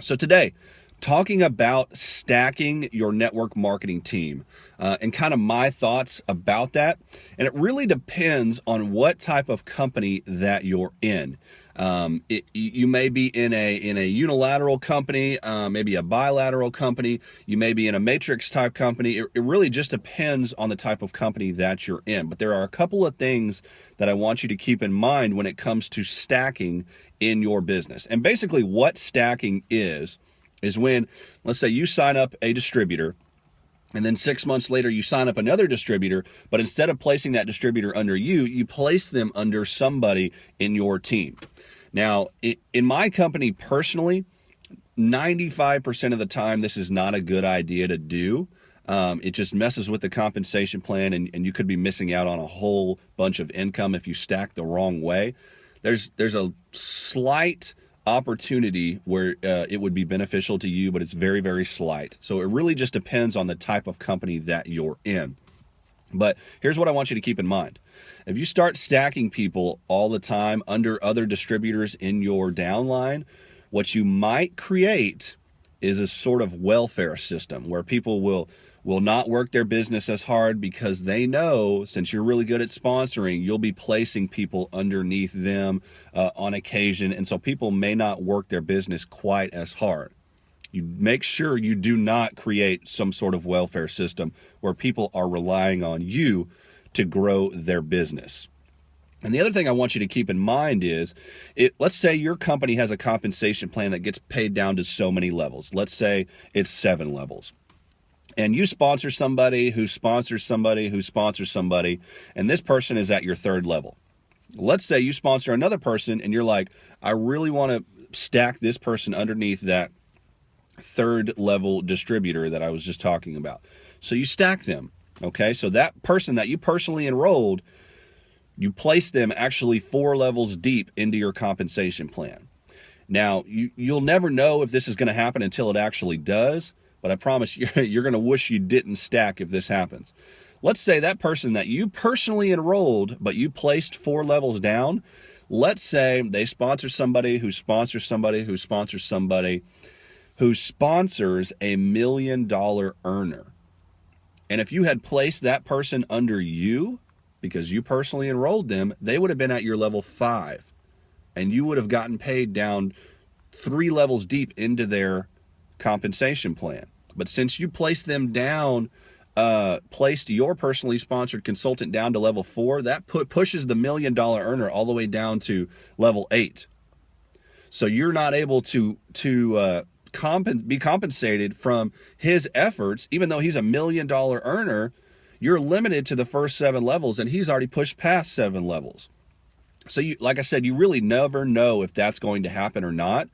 So today, talking about stacking your network marketing team and kind of my thoughts about that. And it really depends on what type of company that you're in. You may be in a unilateral company, maybe a bilateral company. You may be in a matrix type company. It really just depends on the type of company that you're in. But there are a couple of things that I want you to keep in mind when it comes to stacking in your business. And basically, what stacking is when, let's say, you sign up a distributor, and then 6 months later you sign up another distributor, but instead of placing that distributor under you, you place them under somebody in your team. Now, in my company personally, 95% of the time, this is not a good idea to do. It just messes with the compensation plan, and you could be missing out on a whole bunch of income if you stack the wrong way. There's a slight opportunity where it would be beneficial to you, but it's very, very slight. So it really just depends on the type of company that you're in. But here's what I want you to keep in mind. If you start stacking people all the time under other distributors in your downline, what you might create is a sort of welfare system where people will not work their business as hard because they know, since you're really good at sponsoring, you'll be placing people underneath them on occasion. And so people may not work their business quite as hard. You make sure you do not create some sort of welfare system where people are relying on you to grow their business. And the other thing I want you to keep in mind is, let's say your company has a compensation plan that gets paid down to so many levels. Let's say it's 7 levels. And you sponsor somebody who sponsors somebody who sponsors somebody, and this person is at your 3rd level. Let's say you sponsor another person and you're like, I really want to stack this person underneath that 3rd level distributor that I was just talking about. So you stack them, okay? So that person that you personally enrolled, you place them actually 4 levels deep into your compensation plan. Now, you'll never know if this is going to happen until it actually does, but I promise you're going to wish you didn't stack if this happens. Let's say that person that you personally enrolled, but you placed 4 levels down, let's say they sponsor somebody who sponsors somebody who sponsors somebody who sponsors a $1 million earner. And if you had placed that person under you, because you personally enrolled them, they would have been at your level 5. And you would have gotten paid down 3 levels deep into their compensation plan. But since you placed them down, placed your personally sponsored consultant down to level 4, that pushes the $1 million earner all the way down to level 8. So you're not able to be compensated from his efforts, even though he's a $1 million earner. You're limited to the first 7 levels, and he's already pushed past 7 levels. So like I said, you really never know if that's going to happen or not,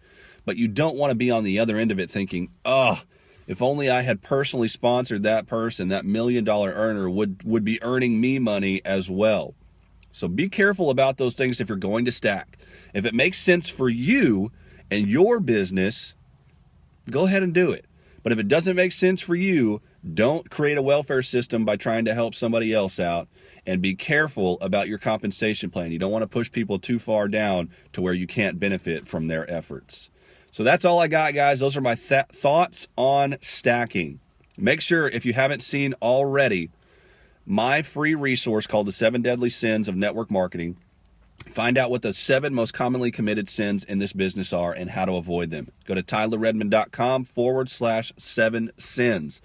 but you don't want to be on the other end of it thinking, oh, if only I had personally sponsored that person, that $1 million earner would be earning me money as well. So be careful about those things if you're going to stack. If it makes sense for you and your business, go ahead and do it. But if it doesn't make sense for you, don't create a welfare system by trying to help somebody else out, and be careful about your compensation plan. You don't want to push people too far down to where you can't benefit from their efforts. So that's all I got, guys. Those are my thoughts on stacking. Make sure, if you haven't seen already, my free resource called The 7 Deadly Sins of Network Marketing. Find out what the 7 most commonly committed sins in this business are and how to avoid them. Go to tylerredmond.com/7 sins.